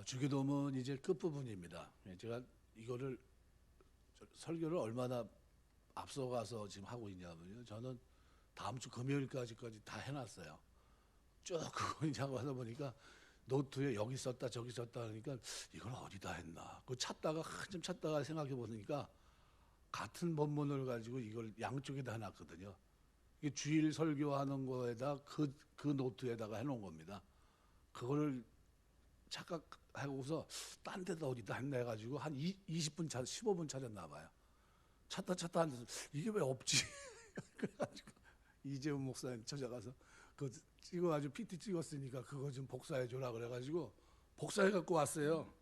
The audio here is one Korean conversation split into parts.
주기도문 이제 끝부분입니다. 제가 이거를 설교를 얼마나 앞서가서 지금 하고 있냐면요. 저는 다음 주 금요일까지까지 다 해놨어요. 쭉 그거 이제 하고 하다 보니까 노트에 여기 썼다 저기 썼다 하니까 이걸 어디다 했나. 그 찾다가 한참 찾다가 생각해 보니까 같은 본문을 가지고 이걸 양쪽에다 해놨거든요. 이게 주일 설교하는 거에다 그 노트에다가 해놓은 겁니다. 그거를 착각하고서 딴 데다 어디다 했나 해가지고 한 20분 15분 찾았나 봐요. 찾다 하면서 이게 왜 없지? 그래가지고 이재훈 목사님 찾아가서 그 찍어가지고 PT 찍었으니까 그거 좀 복사해 줘라 그래가지고 복사해 갖고 왔어요.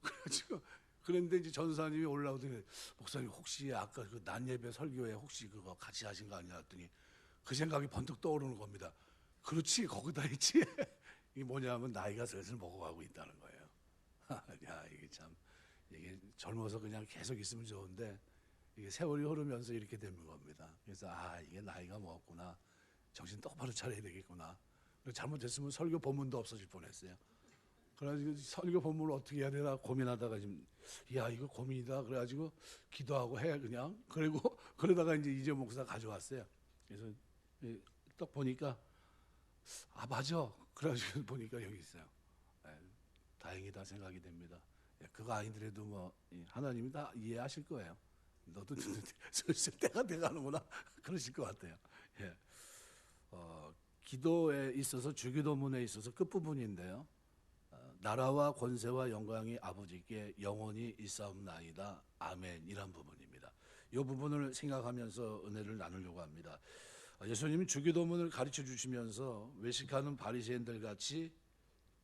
그래가지고 그런데 이제 전사님이 올라오더니 목사님 혹시 아까 그 낮 예배 설교에 혹시 그거 같이 하신 거 아니야 했더니 그 생각이 번뜩 떠오르는 겁니다. 그렇지 거기다 했지. 이게 뭐냐면 나이가 슬슬 먹어가고 있다는 거예요. 야 이게 참 이게 젊어서 그냥 계속 있으면 좋은데 이게 세월이 흐르면서 이렇게 되는 겁니다. 그래서 이게 나이가 먹었구나. 정신 똑바로 차려야 되겠구나. 잘못했으면 설교 본문도 없어질 뻔했어요. 그래가지고 설교 본문을 어떻게 해야 되나 고민하다가 지금 이거 고민이다. 그래가지고 기도하고 해 그냥. 그리고 그러다가 이제 이재 목사 가져왔어요. 그래서 딱 보니까 맞아. 그래가지고 보니까 여기 있어요. 다행이다 생각이 됩니다. 그거 아니더라도 뭐 하나님이 다 이해하실 거예요. 너도 슬슬 때가 돼가는구나 그러실 것 같아요. 기도에 있어서 주기도문에 있어서 끝부분인데요. 나라와 권세와 영광이 아버지께 영원히 있사옵나이다. 아멘. 이란 부분입니다. 이 부분을 생각하면서 은혜를 나누려고 합니다. 예수님이 주기도문을 가르쳐 주시면서 외식하는 바리새인들 같이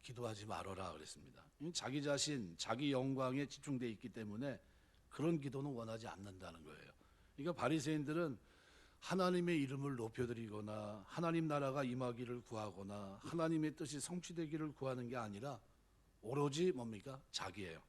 기도하지 말아라 그랬습니다. 자기 자신, 자기 영광에 집중되어 있기 때문에 그런 기도는 원하지 않는다는 거예요. 그러니까 바리새인들은 하나님의 이름을 높여드리거나 하나님 나라가 임하기를 구하거나 하나님의 뜻이 성취되기를 구하는 게 아니라 오로지 뭡니까? 자기예요.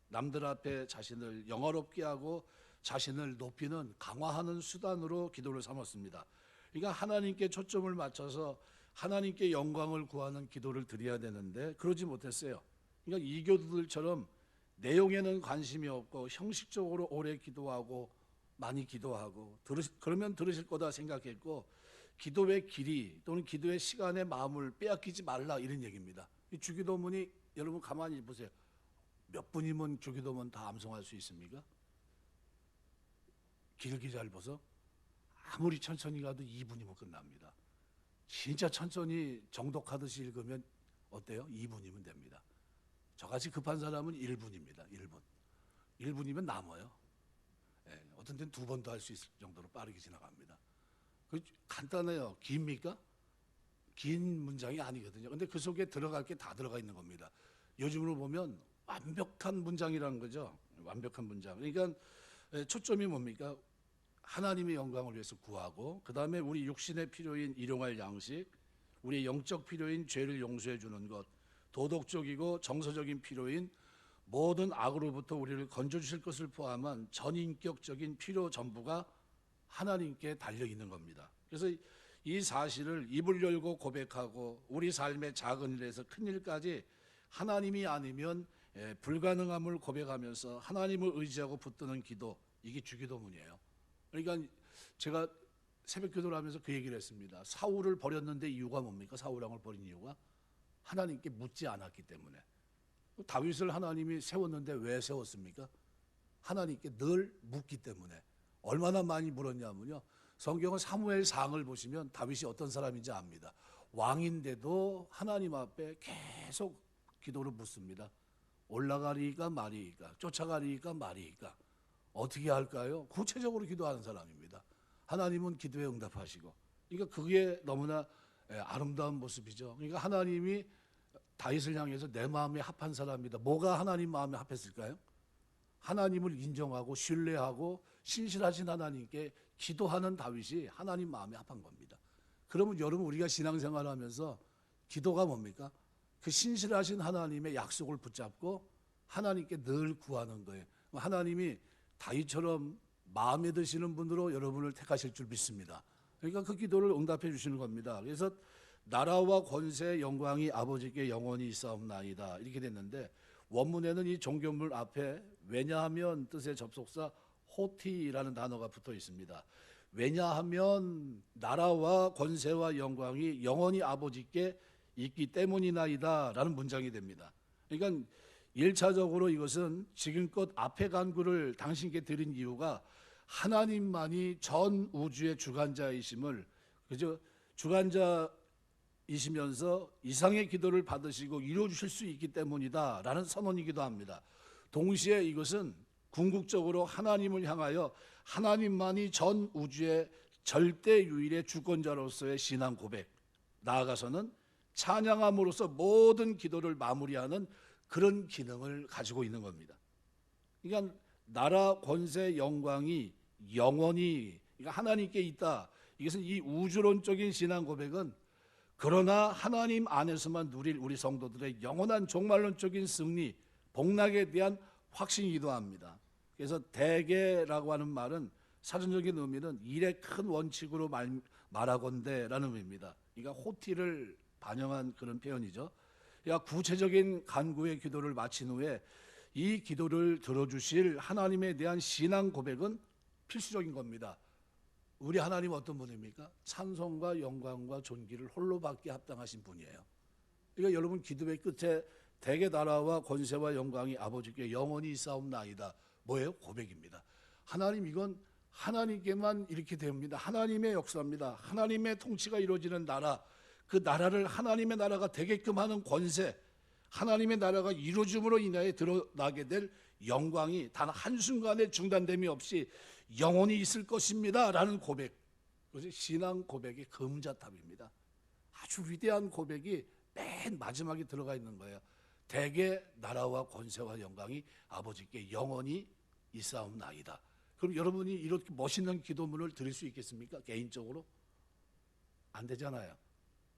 남들 앞에 자신을 영화롭게 하고 자신을 높이는 강화하는 수단으로 기도를 삼았습니다. 그러니까 하나님께 초점을 맞춰서 하나님께 영광을 구하는 기도를 드려야 되는데 그러지 못했어요. 그러니까 이교도들처럼 내용에는 관심이 없고 형식적으로 오래 기도하고 많이 기도하고 그러면 들으실 거다 생각했고 기도의 길이 또는 기도의 시간의 마음을 빼앗기지 말라 이런 얘기입니다. 이 주기도문이 여러분 가만히 보세요. 몇 분이면 주기도문 다 암송할 수 있습니까? 길게 잘 보서 아무리 천천히 가도 2분이면 끝납니다. 진짜 천천히 정독하듯이 읽으면 어때요? 2분이면 됩니다. 저같이 급한 사람은 1분입니다. 1분. 1분이면 남아요. 어떤 때는 2번도 할 수 있을 정도로 빠르게 지나갑니다. 간단해요. 깁니까? 긴 문장이 아니거든요. 근데 그 속에 들어갈 게 다 들어가 있는 겁니다. 요즘으로 보면 완벽한 문장이라는 거죠. 완벽한 문장. 그러니까 초점이 뭡니까? 하나님의 영광을 위해서 구하고 그 다음에 우리 육신의 필요인 일용할 양식, 우리의 영적 필요인 죄를 용서해 주는 것, 도덕적이고 정서적인 필요인 모든 악으로부터 우리를 건져주실 것을 포함한 전인격적인 필요 전부가 하나님께 달려있는 겁니다. 그래서 이 사실을 입을 열고 고백하고 우리 삶의 작은 일에서 큰 일까지 하나님이 아니면 불가능함을 고백하면서 하나님을 의지하고 붙드는 기도, 이게 주기도문이에요. 그러니까 제가 새벽 기도를 하면서 그 얘기를 했습니다. 사울을 버렸는데 이유가 뭡니까? 사울 왕을 버린 이유가 하나님께 묻지 않았기 때문에. 다윗을 하나님이 세웠는데 왜 세웠습니까? 하나님께 늘 묻기 때문에. 얼마나 많이 물었냐면요. 성경은 사무엘상을 보시면 다윗이 어떤 사람인지 압니다. 왕인데도 하나님 앞에 계속 기도를 묻습니다. 올라가리까 말이까, 쫓아가리까 말이까. 어떻게 할까요? 구체적으로 기도하는 사람입니다. 하나님은 기도에 응답하시고. 그러니까 그게 너무나 아름다운 모습이죠. 그러니까 하나님이 다윗을 향해서 내 마음에 합한 사람이다. 뭐가 하나님 마음에 합했을까요? 하나님을 인정하고 신뢰하고 신실하신 하나님께 기도하는 다윗이 하나님 마음에 합한 겁니다. 그러면 여러분 우리가 신앙생활을 하면서 기도가 뭡니까? 그 신실하신 하나님의 약속을 붙잡고 하나님께 늘 구하는 거예요. 하나님이 다윗처럼 마음에 드시는 분으로 여러분을 택하실 줄 믿습니다. 그러니까 그 기도를 응답해 주시는 겁니다. 그래서 나라와 권세 영광이 아버지께 영원히 있사옵나이다 이렇게 됐는데 원문에는 이 종교물 앞에 왜냐하면 뜻의 접속사 호티라는 단어가 붙어 있습니다. 왜냐하면 나라와 권세와 영광이 영원히 아버지께 있기 때문이나이다 라는 문장이 됩니다. 그러니까 1차적으로 이것은 지금껏 앞에 간구를 당신께 드린 이유가 하나님만이 전 우주의 주관자이심을, 그저 주관자이시면서 이상의 기도를 받으시고 이루어주실 수 있기 때문이다 라는 선언이기도 합니다. 동시에 이것은 궁극적으로 하나님을 향하여 하나님만이 전 우주의 절대 유일의 주권자로서의 신앙 고백, 나아가서는 찬양함으로써 모든 기도를 마무리하는 그런 기능을 가지고 있는 겁니다. 그러니까 나라, 권세, 영광이 영원히 하나님께 있다. 이것은 이 우주론적인 신앙 고백은 그러나 하나님 안에서만 누릴 우리 성도들의 영원한 종말론적인 승리, 복락에 대한 확신이기도 합니다. 그래서 대개라고 하는 말은 사전적인 의미는 일의 큰 원칙으로 말하건대라는 의미입니다. 그러니까 호티를 반영한 그런 표현이죠. 그러니까 구체적인 간구의 기도를 마친 후에 이 기도를 들어주실 하나님에 대한 신앙 고백은 필수적인 겁니다. 우리 하나님 어떤 분입니까? 찬송과 영광과 존귀를 홀로 받기에 합당하신 분이에요. 그러니까 여러분 기도의 끝에 대개 나라와 권세와 영광이 아버지께 영원히 있사옵나이다. 뭐예요? 고백입니다. 하나님, 이건 하나님께만 이렇게 됩니다. 하나님의 역사입니다. 하나님의 통치가 이루어지는 나라, 그 나라를 하나님의 나라가 되게끔 하는 권세, 하나님의 나라가 이루어짐으로 인하여 드러나게 될 영광이 단 한순간의 중단됨이 없이 영원히 있을 것입니다 라는 고백, 그것이 신앙 고백의 금자탑입니다. 아주 위대한 고백이 맨 마지막에 들어가 있는 거예요. 대개 나라와 권세와 영광이 아버지께 영원히 있사옵나이다. 그럼 여러분이 이렇게 멋있는 기도문을 드릴 수 있겠습니까? 개인적으로? 안 되잖아요.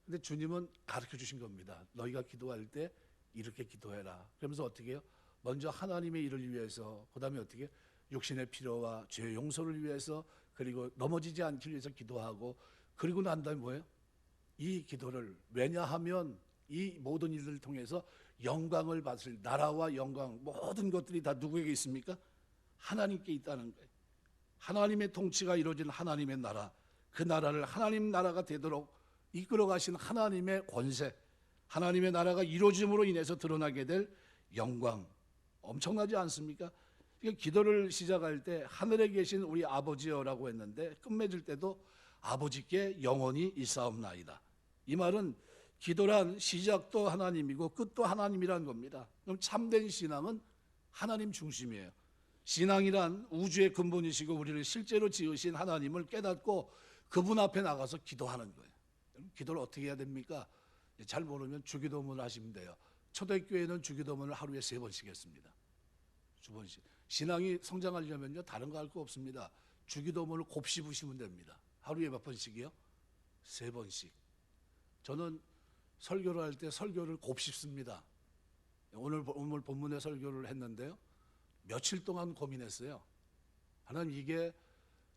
근데 주님은 가르쳐 주신 겁니다. 너희가 기도할 때 이렇게 기도해라. 그러면서 어떻게 해요? 먼저 하나님의 일을 위해서, 그 다음에 어떻게 해요? 육신의 필요와 죄의 용서를 위해서, 그리고 넘어지지 않기 위해서 기도하고, 그리고 난 다음에 뭐예요? 이 기도를, 왜냐하면 이 모든 일들을 통해서 영광을 받을 나라와 영광, 모든 것들이 다 누구에게 있습니까? 하나님께 있다는 거예요. 하나님의 통치가 이루어진 하나님의 나라, 그 나라를 하나님 나라가 되도록 이끌어 가신 하나님의 권세, 하나님의 나라가 이루어짐으로 인해서 드러나게 될 영광, 엄청나지 않습니까? 기도를 시작할 때 하늘에 계신 우리 아버지여라고 했는데 끝맺을 때도 아버지께 영원히 있사옵나이다. 이 말은 기도란 시작도 하나님이고 끝도 하나님이라는 겁니다. 그럼 참된 신앙은 하나님 중심이에요. 신앙이란 우주의 근본이시고 우리를 실제로 지으신 하나님을 깨닫고 그분 앞에 나가서 기도하는 거예요. 기도를 어떻게 해야 됩니까? 잘 모르면 주기도문을 하시면 돼요. 초대교회는 주기도문을 하루에 3번씩 했습니다. 2번씩. 신앙이 성장하려면요 다른 거 할 거 없습니다. 주기도문을 곱씹으시면 됩니다. 하루에 몇 번씩이요? 3번씩. 저는 설교를 할 때 설교를 곱씹습니다. 오늘 본문의 설교를 했는데요, 며칠 동안 고민했어요. 하나님, 이게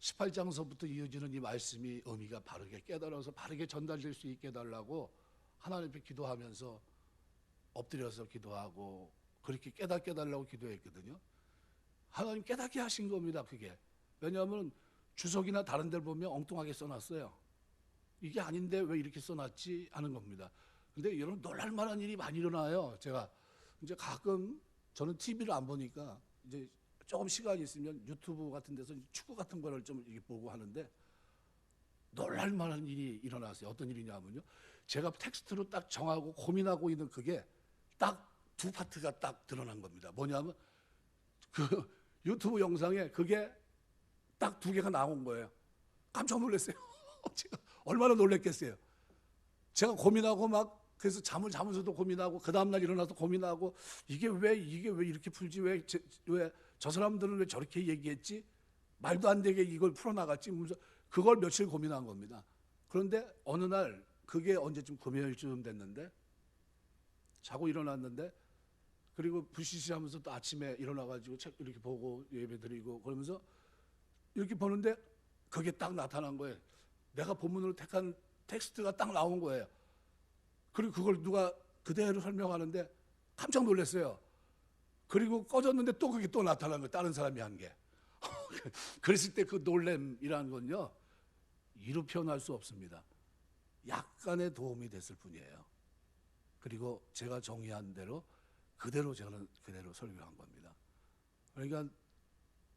18장서부터 이어지는 이 말씀이 의미가 바르게 깨달아서 바르게 전달될 수 있게 해달라고 하나님 앞에 기도하면서 엎드려서 기도하고 그렇게 깨닫게 해달라고 기도했거든요. 하나님 깨닫게 하신 겁니다. 그게 왜냐하면 주석이나 다른 데를 보면 엉뚱하게 써놨어요. 이게 아닌데 왜 이렇게 써놨지 하는 겁니다. 근데 여러분 놀랄 만한 일이 많이 일어나요. 제가 이제 가끔 저는 TV를 안 보니까 이제 조금 시간이 있으면 유튜브 같은 데서 축구 같은 거를 좀 이렇게 보고 하는데 놀랄 만한 일이 일어났어요. 어떤 일이냐면요, 제가 텍스트로 딱 정하고 고민하고 있는 그게 딱 두 파트가 딱 드러난 겁니다. 뭐냐면 그 유튜브 영상에 그게 딱 2개가 나온 거예요. 깜짝 놀랐어요. 제가 얼마나 놀랐겠어요. 제가 고민하고 막 그래서 잠을 자면서도 고민하고 그 다음날 일어나서 고민하고 이게 왜 이렇게 풀지, 왜 저 사람들은 왜 저렇게 얘기했지, 말도 안 되게 이걸 풀어나갔지, 그걸 며칠 고민한 겁니다. 그런데 어느 날 그게 언제쯤 금요일쯤 됐는데 자고 일어났는데, 그리고 부시시하면서 또 아침에 일어나가지고 책 이렇게 보고 예배드리고 그러면서 이렇게 보는데 그게 딱 나타난 거예요. 내가 본문으로 택한 텍스트가 딱 나온 거예요. 그리고 그걸 누가 그대로 설명하는데 깜짝 놀랐어요. 그리고 꺼졌는데 또 그게 또 나타난 거예요. 다른 사람이 한 게. 그랬을 때 그 놀램이라는 건요, 이루 표현할 수 없습니다. 약간의 도움이 됐을 뿐이에요. 그리고 제가 정의한 대로 그대로 저는 그대로 설교한 겁니다. 그러니까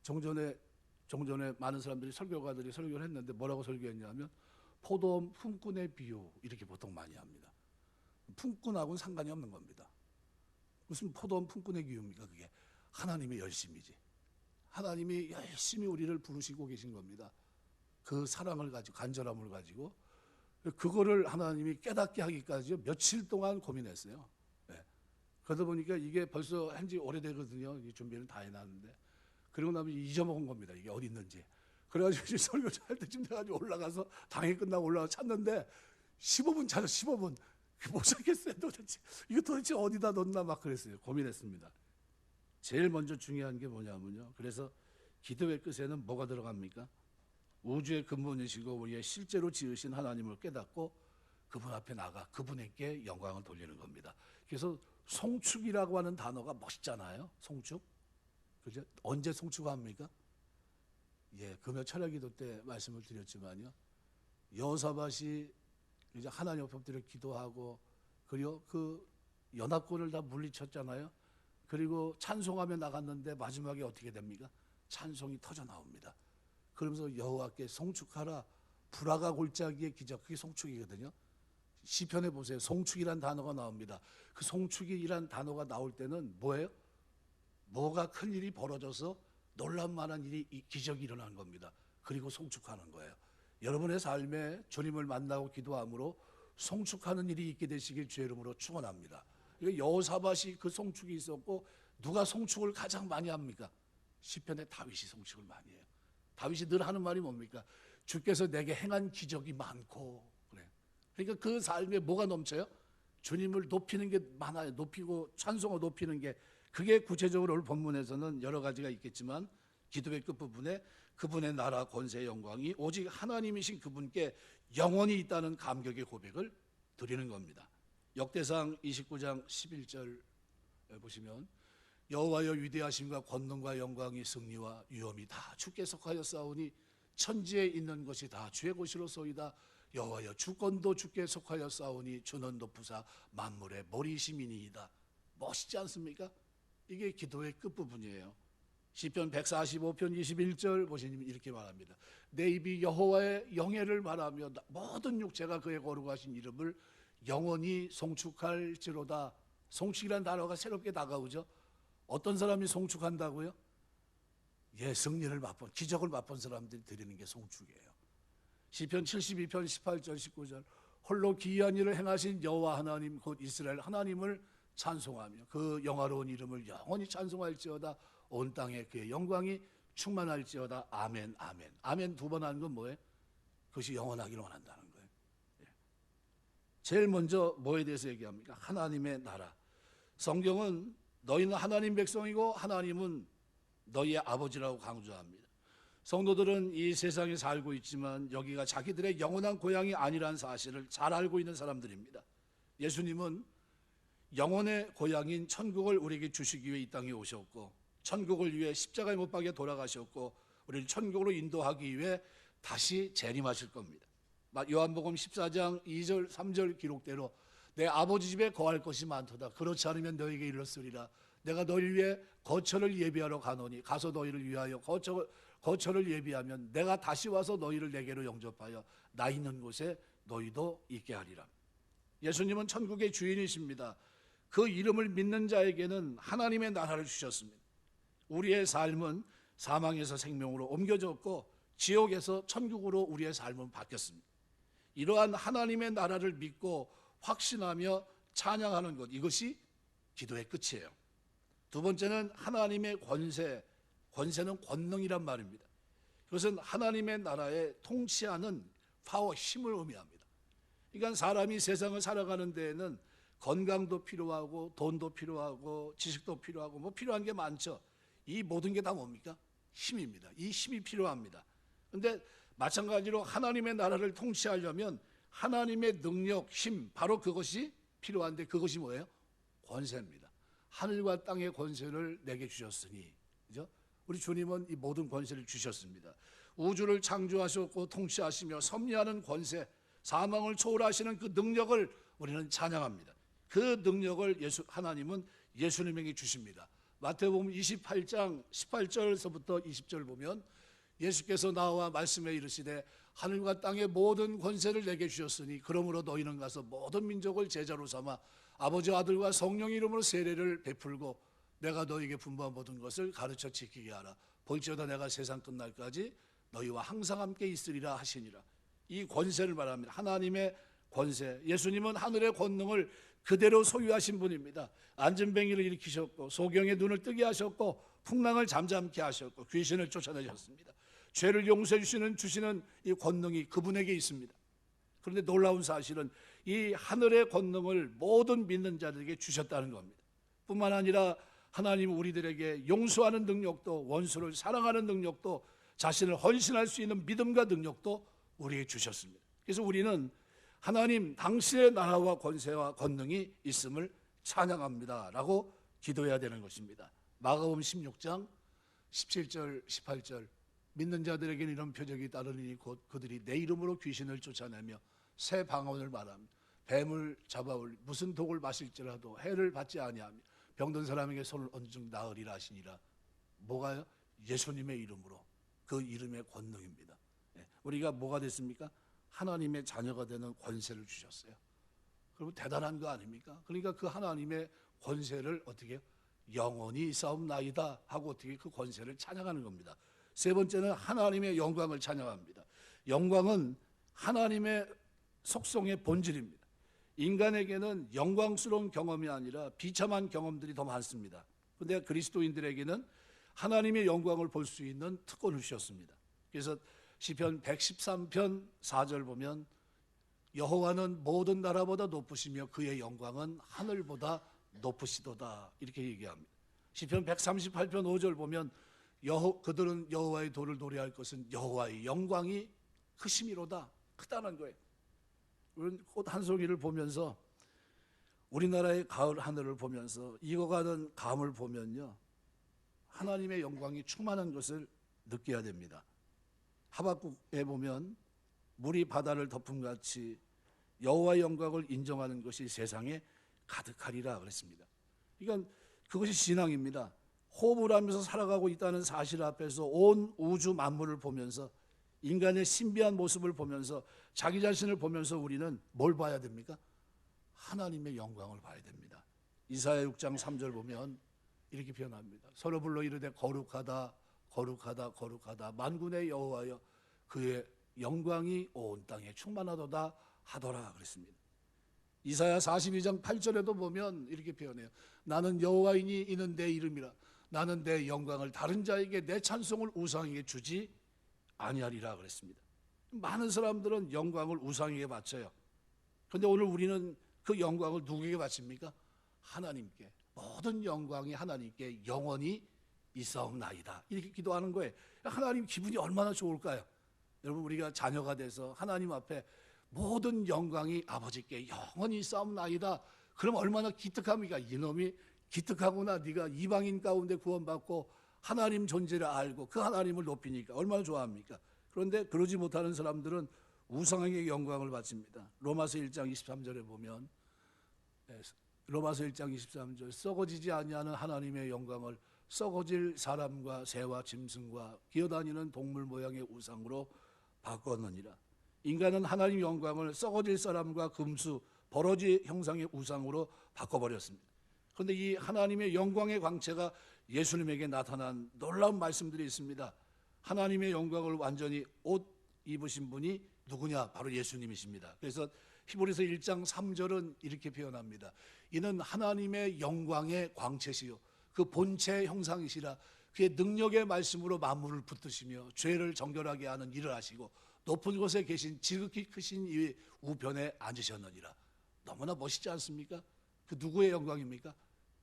종전에 많은 사람들이 설교가들이 설교를 했는데 뭐라고 설교했냐면 포도원 품꾼의 비유 이렇게 보통 많이 합니다. 품꾼하고는 상관이 없는 겁니다. 무슨 포도원 품꾼의 비유입니까? 그게 하나님의 열심이지. 하나님이 열심히 우리를 부르시고 계신 겁니다. 그 사랑을 가지고 간절함을 가지고 그거를 하나님이 깨닫게 하기까지 며칠 동안 고민했어요. 네. 그러다 보니까 이게 벌써 한지 오래되거든요. 이 준비는 다 해놨는데 그리고 나면 잊어먹은 겁니다. 이게 어디 있는지. 그래가지고 설교 할 때쯤 돼가지고 올라가서 당일 끝나고 올라가서 찾는데 15분 찾아 15분 못 찾겠어요. 도대체 어디다 넣나 막 그랬어요. 고민했습니다. 제일 먼저 중요한 게 뭐냐면요. 그래서 기도의 끝에는 뭐가 들어갑니까? 우주의 근본이시고 우리의 실제로 지으신 하나님을 깨닫고 그분 앞에 나가 그분에게 영광을 돌리는 겁니다. 그래서 송축이라고 하는 단어가 멋있잖아요. 송축. 그죠? 언제 송축합니까? 예, 금요 철야기도 때 말씀을 드렸지만요. 여호사밧이 이제 하나님 앞에 엎드려 기도하고 그리고 그 연합군을 다 물리쳤잖아요. 그리고 찬송하며 나갔는데 마지막에 어떻게 됩니까? 찬송이 터져 나옵니다. 그러면서 여호와께 송축하라 불화가 골짜기의 기적, 그게 송축이거든요. 시편에 보세요. 송축이란 단어가 나옵니다. 그 송축이란 단어가 나올 때는 뭐예요? 뭐가 큰 일이 벌어져서 놀랄만한 일이 기적이 일어난 겁니다. 그리고 송축하는 거예요. 여러분의 삶에 주님을 만나고 기도함으로 송축하는 일이 있게 되시길 주의 이름으로 축원합니다. 여호사밧이 그 송축이 있었고 누가 송축을 가장 많이 합니까? 시편에 다윗이 송축을 많이 해요. 다윗이 늘 하는 말이 뭡니까? 주께서 내게 행한 기적이 많고 그래. 그러니까 그 삶에 뭐가 넘쳐요? 주님을 높이는 게 많아요. 높이고 찬송을 높이는 게 그게 구체적으로 오늘 본문에서는 여러 가지가 있겠지만 기도의 끝부분에 그분의 나라 권세 영광이 오직 하나님이신 그분께 영원히 있다는 감격의 고백을 드리는 겁니다. 역대상 29장 11절 보시면 여호와여 위대하심과 권능과 영광이 승리와 위엄이 다 주께 속하였사오니 천지에 있는 것이 다 주의 것이로소이다. 여호와여 주권도 주께 속하였사오니 주는 높으사 만물의 머리시민이이다. 멋있지 않습니까? 이게 기도의 끝부분이에요. 시편 145편 21절 보시면 이렇게 말합니다. 내 입이 여호와의 영예를 말하며 모든 육체가 그의 거룩하신 이름을 영원히 송축할지로다. 송축이라는 단어가 새롭게 다가오죠. 어떤 사람이 송축한다고요? 예, 승리를 맛본, 기적을 맛본 사람들이 드리는 게 송축이에요. 시편 72편 18절 19절 홀로 기이한 일을 행하신 여호와 하나님 곧 이스라엘 하나님을 찬송하며 그 영화로운 이름을 영원히 찬송할지어다. 온 땅에 그의 영광이 충만할지어다. 아멘 아멘. 아멘 두 번 하는 건 뭐예요? 그것이 영원하기를 원한다는 거예요. 제일 먼저 뭐에 대해서 얘기합니까? 하나님의 나라. 성경은 너희는 하나님 백성이고 하나님은 너희의 아버지라고 강조합니다. 성도들은 이 세상에 살고 있지만 여기가 자기들의 영원한 고향이 아니라는 사실을 잘 알고 있는 사람들입니다. 예수님은 영원의 고향인 천국을 우리에게 주시기 위해 이 땅에 오셨고 천국을 위해 십자가에 못 박혀 돌아가셨고 우리를 천국으로 인도하기 위해 다시 재림하실 겁니다. 요한복음 14장 2절 3절 기록대로 내 아버지 집에 거할 것이 많도다. 그렇지 않으면 너에게 이르렀으리라. 내가 너희를 위해 거처를 예비하러 가노니 가서 너희를 위하여 거처를 예비하면 내가 다시 와서 너희를 내게로 영접하여 나 있는 곳에 너희도 있게 하리라. 예수님은 천국의 주인이십니다. 그 이름을 믿는 자에게는 하나님의 나라를 주셨습니다. 우리의 삶은 사망에서 생명으로 옮겨졌고 지옥에서 천국으로 우리의 삶은 바뀌었습니다. 이러한 하나님의 나라를 믿고 확신하며 찬양하는 것, 이것이 기도의 끝이에요. 두 번째는 하나님의 권세는 권능이란 말입니다. 그것은 하나님의 나라에 통치하는 파워, 힘을 의미합니다. 그러니까 사람이 세상을 살아가는 데에는 건강도 필요하고 돈도 필요하고 지식도 필요하고 뭐 필요한 게 많죠. 이 모든 게 다 뭡니까? 힘입니다. 이 힘이 필요합니다. 그런데 마찬가지로 하나님의 나라를 통치하려면 하나님의 능력, 힘, 바로 그것이 필요한데 그것이 뭐예요? 권세입니다. 하늘과 땅의 권세를 내게 주셨으니, 그죠? 우리 주님은 이 모든 권세를 주셨습니다. 우주를 창조하셨고 통치하시며 섭리하는 권세, 사망을 초월하시는 그 능력을 우리는 찬양합니다. 그 능력을 하나님은 예수님에게 주십니다. 마태복음 28장 18절에서부터 20절 보면 예수께서 나와 말씀에 이르시되 하늘과 땅의 모든 권세를 내게 주셨으니 그러므로 너희는 가서 모든 민족을 제자로 삼아 아버지 아들과 성령 이름으로 세례를 베풀고 내가 너희에게 분부한 모든 것을 가르쳐 지키게 하라. 볼지어다 내가 세상 끝날까지 너희와 항상 함께 있으리라 하시니라. 이 권세를 말합니다. 하나님의 권세. 예수님은 하늘의 권능을 그대로 소유하신 분입니다. 안진뱅이를 일으키셨고 소경의 눈을 뜨게 하셨고 풍랑을 잠잠케 하셨고 귀신을 쫓아내셨습니다. 죄를 용서해 주시는 이 권능이 그분에게 있습니다. 그런데 놀라운 사실은 이 하늘의 권능을 모든 믿는 자들에게 주셨다는 겁니다. 뿐만 아니라 하나님 우리들에게 용서하는 능력도, 원수를 사랑하는 능력도, 자신을 헌신할 수 있는 믿음과 능력도 우리에게 주셨습니다. 그래서 우리는 하나님 당신의 나라와 권세와 권능이 있음을 찬양합니다 라고 기도해야 되는 것입니다. 마가복음 16장 17절 18절 믿는 자들에게는 이런 표적이 따르니 곧 그들이 내 이름으로 귀신을 쫓아내며 새 방언을 말하며 뱀을 잡아올 무슨 독을 마실지라도 해를 받지 아니하며 병든 사람에게 손을 얹은 즉 나으리라 하시니라. 뭐가요? 예수님의 이름으로, 그 이름의 권능입니다. 우리가 뭐가 됐습니까? 하나님의 자녀가 되는 권세를 주셨어요. 그러면 대단한 거 아닙니까? 그러니까 그 하나님의 권세를 어떻게 해요? 영원히 싸움나이다 하고 어떻게 그 권세를 찬양하는 겁니다. 세 번째는 하나님의 영광을 찬양합니다. 영광은 하나님의 속성의 본질입니다. 인간에게는 영광스러운 경험이 아니라 비참한 경험들이 더 많습니다. 그런데 그리스도인들에게는 하나님의 영광을 볼 수 있는 특권을 주셨습니다. 그래서 시편 113편 4절 보면 여호와는 모든 나라보다 높으시며 그의 영광은 하늘보다 높으시도다 이렇게 얘기합니다. 시편 138편 5절 보면 그들은 여호와의 도를 노래할 것은 여호와의 영광이 크심이로다. 크다는 거예요. 우리는 꽃 한 송이를 보면서 우리나라의 가을 하늘을 보면서 익어가는 감을 보면요 하나님의 영광이 충만한 것을 느껴야 됩니다. 하박국에 보면 물이 바다를 덮음같이 여호와의 영광을 인정하는 것이 세상에 가득하리라 그랬습니다. 그러니까 그것이 신앙입니다. 호흡을 하면서 살아가고 있다는 사실 앞에서 온 우주 만물을 보면서 인간의 신비한 모습을 보면서 자기 자신을 보면서 우리는 뭘 봐야 됩니까? 하나님의 영광을 봐야 됩니다. 이사야 6장 3절 보면 이렇게 표현합니다. 서로 불러 이르되 거룩하다 거룩하다 거룩하다 만군의 여호와여 그의 영광이 온 땅에 충만하도다 하더라 그랬습니다. 이사야 42장 8절에도 보면 이렇게 표현해요. 나는 여호와이니 이는 내 이름이라 나는 내 영광을 다른 자에게 내 찬송을 우상에게 주지 아니하리라 그랬습니다. 많은 사람들은 영광을 우상에게 바쳐요. 그런데 오늘 우리는 그 영광을 누구에게 바칩니까? 하나님께. 모든 영광이 하나님께 영원히 있사옵나이다 이렇게 기도하는 거예요. 하나님 기분이 얼마나 좋을까요? 여러분 우리가 자녀가 돼서 하나님 앞에 모든 영광이 아버지께 영원히 있사옵나이다 그럼 얼마나 기특합니까? 이놈이 기특하구나. 네가 이방인 가운데 구원받고 하나님 존재를 알고 그 하나님을 높이니까 얼마나 좋아합니까? 그런데 그러지 못하는 사람들은 우상에게 영광을 바칩니다. 로마서 1장 23절에 보면 로마서 1장 23절 썩어지지 아니하는 하나님의 영광을 썩어질 사람과 새와 짐승과 기어다니는 동물 모양의 우상으로 바꿨느니라. 인간은 하나님의 영광을 썩어질 사람과 금수, 버러지 형상의 우상으로 바꿔버렸습니다. 그런데 이 하나님의 영광의 광채가 예수님에게 나타난 놀라운 말씀들이 있습니다. 하나님의 영광을 완전히 옷 입으신 분이 누구냐? 바로 예수님이십니다. 그래서 히브리서 1장 3절은 이렇게 표현합니다. 이는 하나님의 영광의 광채시요 그 본체 형상이시라 그의 능력의 말씀으로 만물을 붙드시며 죄를 정결하게 하는 일을 하시고 높은 곳에 계신 지극히 크신 이 우편에 앉으셨느니라. 너무나 멋있지 않습니까? 그 누구의 영광입니까?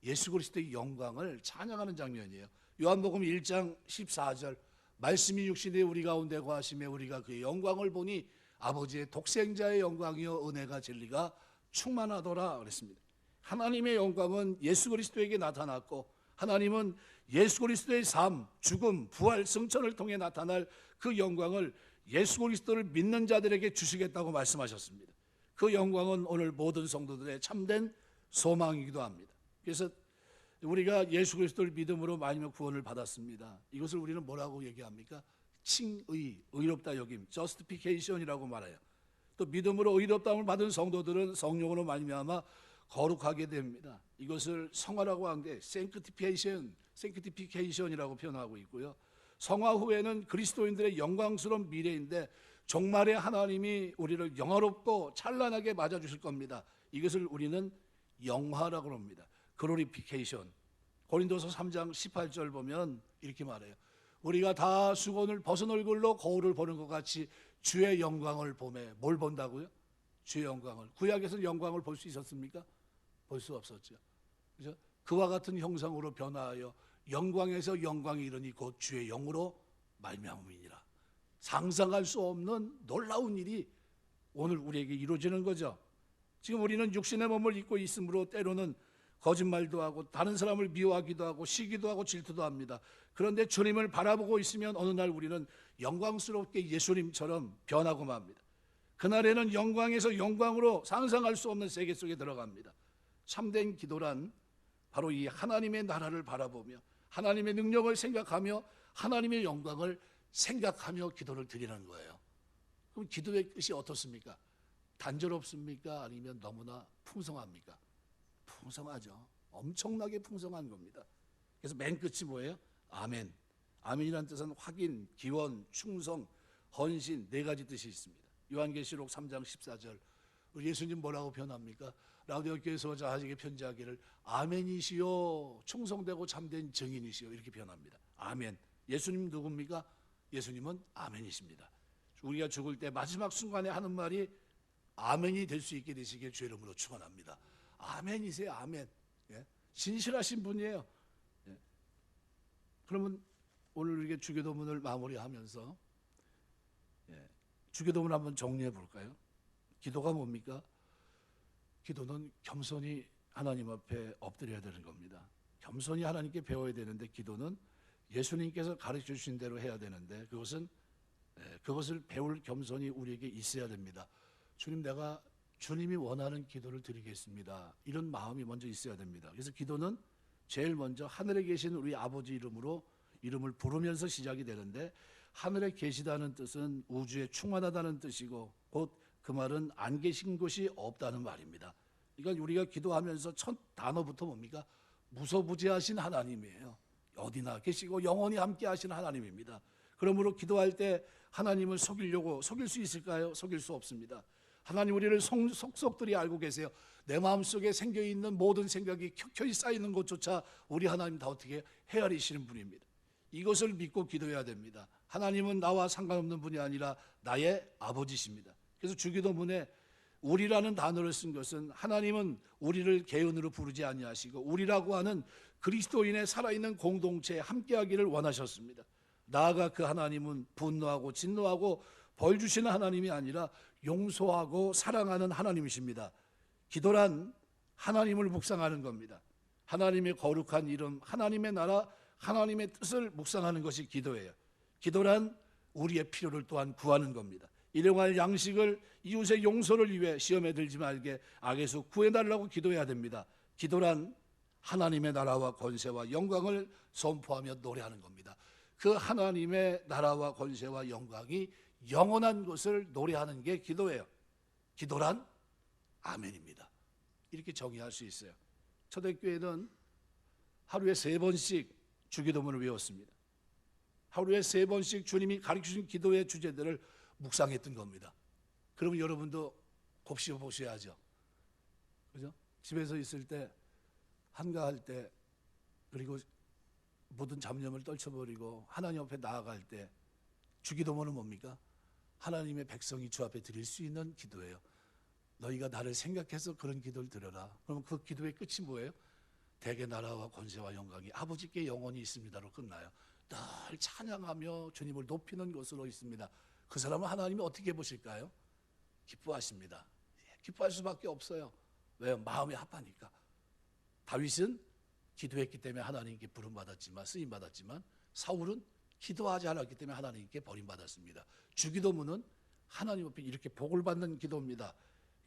예수 그리스도의 영광을 찬양하는 장면이에요. 요한복음 1장 14절 말씀이 육신에 우리 가운데 거하시며 우리가 그의 영광을 보니 아버지의 독생자의 영광이요 은혜가 진리가 충만하더라 그랬습니다. 하나님의 영광은 예수 그리스도에게 나타났고 하나님은 예수 그리스도의 삶, 죽음, 부활, 승천을 통해 나타날 그 영광을 예수 그리스도를 믿는 자들에게 주시겠다고 말씀하셨습니다. 그 영광은 오늘 모든 성도들의 참된 소망이기도 합니다. 그래서 우리가 예수 그리스도를 믿음으로 말미암아 구원을 받았습니다. 이것을 우리는 뭐라고 얘기합니까? 칭의, 의롭다 여김, justification이라고 말해요. 또 믿음으로 의롭다함을 받은 성도들은 성령으로 말미암아 거룩하게 됩니다. 이것을 성화라고 한 게 sanctification이라고 표현하고 있고요. 성화 후에는 그리스도인들의 영광스러운 미래인데 종말에 하나님이 우리를 영화롭고 찬란하게 맞아주실 겁니다. 이것을 우리는 영화라고 합니다. 글로리피케이션. 고린도서 3장 18절 보면 이렇게 말해요. 우리가 다 수건을 벗은 얼굴로 거울을 보는 것 같이 주의 영광을 보매. 뭘 본다고요? 주의 영광을. 구약에서 영광을 볼 수 있었습니까? 볼 수 없었죠. 그죠? 그와 같은 형상으로 변화하여 영광에서 영광이 이르니 곧 주의 영으로 말미암음이니라. 상상할 수 없는 놀라운 일이 오늘 우리에게 이루어지는 거죠. 지금 우리는 육신의 몸을 입고 있으므로 때로는 거짓말도 하고 다른 사람을 미워하기도 하고 시기도 하고 질투도 합니다. 그런데 주님을 바라보고 있으면 어느 날 우리는 영광스럽게 예수님처럼 변하고 맙니다. 그날에는 영광에서 영광으로 상상할 수 없는 세계 속에 들어갑니다. 참된 기도란 바로 이 하나님의 나라를 바라보며 하나님의 능력을 생각하며 하나님의 영광을 생각하며 기도를 드리는 거예요. 그럼 기도의 뜻이 어떻습니까? 단조롭습니까? 아니면 너무나 풍성합니까? 풍성하죠. 엄청나게 풍성한 겁니다. 그래서 맨 끝이 뭐예요? 아멘. 아멘이라는 뜻은 확인, 기원, 충성, 헌신 네 가지 뜻이 있습니다. 요한계시록 3장 14절 우리 예수님 뭐라고 변합니까? 라우디오교회 소자에게 편지하기를 아멘이시요 충성되고 참된 증인이시요 이렇게 변합니다. 아멘. 예수님 누굽니까? 예수님은 아멘이십니다. 우리가 죽을 때 마지막 순간에 하는 말이 아멘이 될 수 있게 되시길 주의 이름으로 축원합니다. 아멘이세요. 아멘. 예? 진실하신 분이에요. 예? 그러면 오늘 우리가 주기도문을 마무리하면서 주기도문 한번 정리해 볼까요? 기도가 뭡니까? 기도는 겸손히 하나님 앞에 엎드려야 되는 겁니다. 겸손히 하나님께 배워야 되는데 기도는 예수님께서 가르쳐 주신 대로 해야 되는데 그것을 배울 겸손이 우리에게 있어야 됩니다. 주님, 내가 주님이 원하는 기도를 드리겠습니다. 이런 마음이 먼저 있어야 됩니다. 그래서 기도는 제일 먼저 하늘에 계신 우리 아버지 이름을 부르면서 시작이 되는데 하늘에 계시다는 뜻은 우주에 충만하다는 뜻이고 곧 그 말은 안 계신 곳이 없다는 말입니다. 그러니까 우리가 기도하면서 첫 단어부터 뭡니까? 무소부재하신 하나님이에요. 어디나 계시고 영원히 함께 하시는 하나님입니다. 그러므로 기도할 때 하나님을 속일 수 있을까요? 속일 수 없습니다. 하나님 우리를 속속들이 알고 계세요. 내 마음속에 생겨있는 모든 생각이 켜켜이 쌓이는 것조차 우리 하나님 다 어떻게 헤아리시는 분입니다. 이것을 믿고 기도해야 됩니다. 하나님은 나와 상관없는 분이 아니라 나의 아버지십니다. 그래서 주기도문에 우리라는 단어를 쓴 것은 하나님은 우리를 개인으로 부르지 아니하시고 우리라고 하는 그리스도인의 살아있는 공동체에 함께하기를 원하셨습니다. 나아가 그 하나님은 분노하고 진노하고 벌 주시는 하나님이 아니라 용서하고 사랑하는 하나님이십니다. 기도란 하나님을 묵상하는 겁니다. 하나님의 거룩한 이름, 하나님의 나라, 하나님의 뜻을 묵상하는 것이 기도예요. 기도란 우리의 필요를 또한 구하는 겁니다. 일용할 양식을 이웃의 용서를 위해 시험에 들지 말게 악에서 구해달라고 기도해야 됩니다. 기도란 하나님의 나라와 권세와 영광을 선포하며 노래하는 겁니다. 그 하나님의 나라와 권세와 영광이 영원한 것을 노래하는 게 기도예요. 기도란 아멘입니다. 이렇게 정의할 수 있어요. 초대교회는 하루에 3번씩 주기도문을 외웠습니다. 하루에 3번씩 주님이 가르쳐주신 기도의 주제들을 묵상했던 겁니다. 그러면 여러분도 곱씹어 보셔야죠. 그죠? 집에서 있을 때, 한가할 때, 그리고 모든 잡념을 떨쳐버리고 하나님 앞에 나아갈 때 주기도문은 뭡니까? 하나님의 백성이 주 앞에 드릴 수 있는 기도예요. 너희가 나를 생각해서 그런 기도를 드려라. 그럼 그 기도의 끝이 뭐예요? 대개 나라와 권세와 영광이 아버지께 영원히 있습니다로 끝나요. 늘 찬양하며 주님을 높이는 것으로 있습니다. 그 사람은 하나님이 어떻게 보실까요? 기뻐하십니다. 기뻐할 수밖에 없어요. 왜요? 마음이 합하니까. 다윗은 기도했기 때문에 하나님께 부름받았지만 쓰임받았지만 사울은 기도하지 않았기 때문에 하나님께 버림받았습니다. 주기도문은 하나님 앞에 이렇게 복을 받는 기도입니다.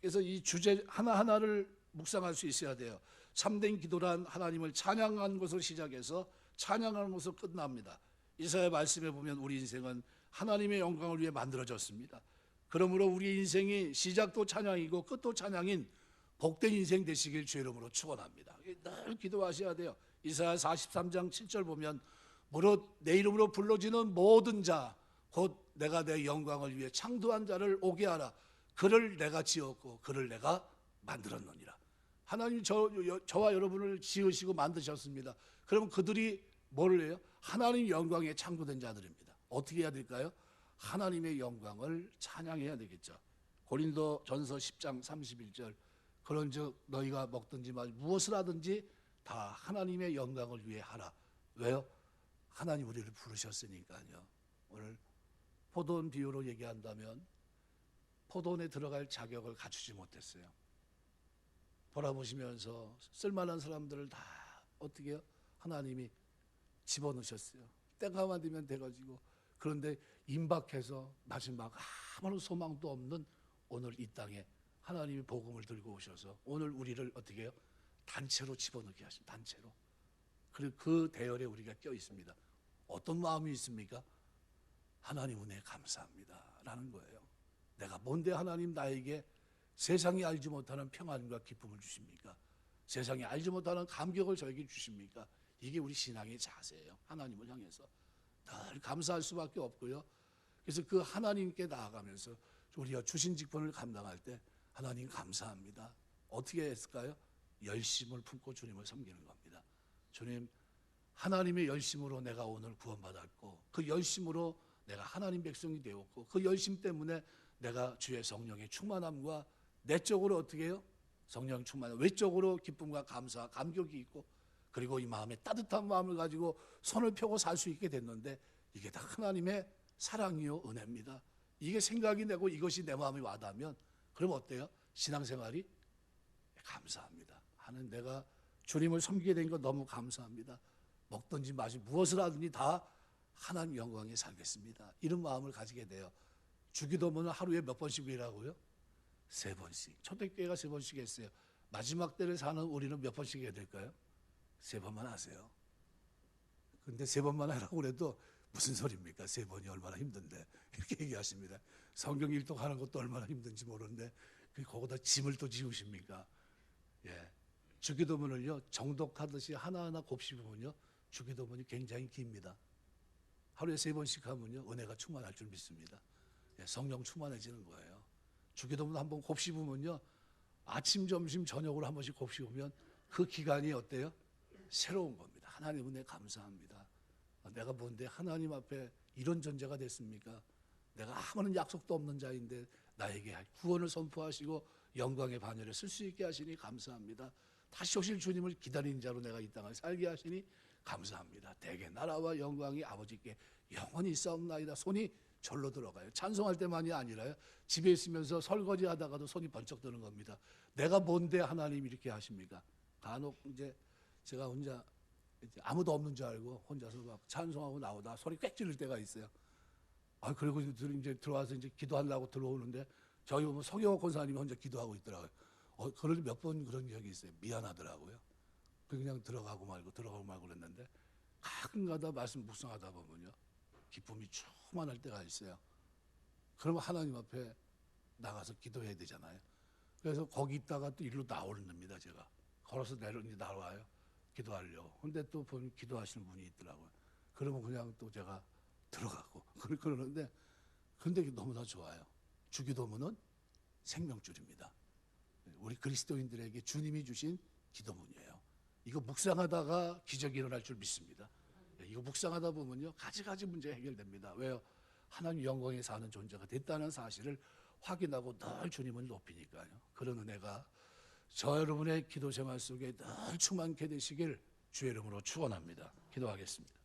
그래서 이 주제 하나하나를 묵상할 수 있어야 돼요. 참된 기도란 하나님을 찬양하는 것을 시작해서 찬양하는 것으로 끝납니다. 이사야 말씀에 보면 우리 인생은 하나님의 영광을 위해 만들어졌습니다. 그러므로 우리 인생이 시작도 찬양이고 끝도 찬양인 복된 인생 되시길 주의 이름으로 축원합니다. 늘 기도하셔야 돼요. 이사야 43장 7절 보면 무릇 내 이름으로 불러지는 모든 자 곧 내가 내 영광을 위해 창조한 자를 오게 하라. 그를 내가 지었고 그를 내가 만들었느니라. 하나님 저와 여러분을 지으시고 만드셨습니다. 그러면 그들이 뭘 해요? 하나님 영광에 창조된 자들입니다. 어떻게 해야 될까요? 하나님의 영광을 찬양해야 되겠죠. 고린도 전서 10장 31절 그런즉 너희가 먹든지 무엇을 하든지 다 하나님의 영광을 위해 하라. 왜요? 하나님 우리를 부르셨으니까요. 오늘 포도원 비유로 얘기한다면 포도원에 들어갈 자격을 갖추지 못했어요. 돌아보시면서 쓸만한 사람들을 다 어떻게 해요? 하나님이 집어넣으셨어요. 때가만 되면 돼가지고. 그런데 임박해서 마지막 아무런 소망도 없는 오늘 이 땅에 하나님이 복음을 들고 오셔서 오늘 우리를 어떻게 해요? 단체로 집어넣게 하십니다. 단체로. 그리고 그 대열에 우리가 껴 있습니다. 어떤 마음이 있습니까? 하나님 은혜 감사합니다 라는 거예요. 내가 뭔데 하나님 나에게 세상이 알지 못하는 평안과 기쁨을 주십니까? 세상이 알지 못하는 감격을 저에게 주십니까? 이게 우리 신앙의 자세예요. 하나님을 향해서 늘 감사할 수밖에 없고요. 그래서 그 하나님께 나아가면서 우리가 주신 직분을 감당할 때 하나님 감사합니다. 어떻게 했을까요? 열심을 품고 주님을 섬기는 겁니다. 주님, 하나님의 열심으로 내가 오늘 구원받았고 그 열심으로 내가 하나님 백성이 되었고 그 열심 때문에 내가 주의 성령의 충만함과 내적으로 어떻게 해요? 성령 충만함, 외적으로 기쁨과 감사, 감격이 있고 그리고 이 마음에 따뜻한 마음을 가지고 손을 펴고 살 수 있게 됐는데 이게 다 하나님의 사랑이요 은혜입니다. 이게 생각이 되고 이것이 내 마음에 와닿으면 그럼 어때요? 신앙생활이 감사합니다 하는 내가 주님을 섬기게 된 거 너무 감사합니다. 먹든지 마시 무엇을 하든지 다 하나님 영광에 살겠습니다. 이런 마음을 가지게 돼요. 주기도문은 하루에 몇 번씩 일하고요? 3번씩. 초대교회가 3번씩 했어요. 마지막 때를 사는 우리는 몇 번씩 해야 될까요? 3번만 하세요. 근데 3번만 하라고 그래도 무슨 소리입니까? 3번이 얼마나 힘든데 이렇게 얘기하십니다. 성경 일독하는 것도 얼마나 힘든지 모르는데 거기다 짐을 또 지우십니까? 예. 주기도문을요 정독하듯이 하나하나 곱씹으면요 주기도문이 굉장히 깁니다. 하루에 3번씩 하면요 은혜가 충만할 줄 믿습니다. 예, 성령 충만해지는 거예요. 주기도문 한번 곱씹으면요 아침, 점심, 저녁으로 한 번씩 곱씹으면 그 기간이 어때요? 새로운 겁니다. 하나님 은혜 감사합니다. 내가 뭔데 하나님 앞에 이런 존재가 됐습니까? 내가 아무런 약속도 없는 자인데 나에게 구원을 선포하시고 영광의 반열에 쓸 수 있게 하시니 감사합니다. 다시 오실 주님을 기다리는 자로 내가 이 땅을 살게 하시니 감사합니다. 대개 나라와 영광이 아버지께 영원히 있사옵나이다. 손이 절로 들어가요. 찬송할 때만이 아니라요. 집에 있으면서 설거지 하다가도 손이 번쩍 드는 겁니다. 내가 뭔데 하나님 이렇게 하십니까? 간혹 이제 제가 혼자 이제 아무도 없는 줄 알고 혼자서 막 찬송하고 나오다 소리 꽥 지를 때가 있어요. 그리고 이제 들어와서 이제 기도하려고 들어오는데 저희 보면 서경호 권사님이 혼자 기도하고 있더라고요. 그런 몇 번 그런 적이 있어요. 미안하더라고요. 그냥 들어가고 말고 그랬는데 가끔가다 말씀 묵상하다 보면요 기쁨이 충만할 때가 있어요. 그러면 하나님 앞에 나가서 기도해야 되잖아요. 그래서 거기 있다가 또 일로 나오랍니다. 제가 걸어서 나와요. 기도하려고. 근데 또 보면 기도하시는 분이 있더라고요. 그러면 그냥 또 제가 들어가고 그러는데 근데 너무나 좋아요. 주기도문은 생명줄입니다. 우리 그리스도인들에게 주님이 주신 기도문이에요. 이거 묵상하다가 기적이 일어날 줄 믿습니다. 이거 묵상하다 보면요 가지가지 문제 해결됩니다. 왜요? 하나님 영광에 사는 존재가 됐다는 사실을 확인하고 늘 주님을 높이니까요. 그런 은혜가 저 여러분의 기도 생활 속에 늘 충만케 되시길 주의 이름으로 축원합니다. 기도하겠습니다.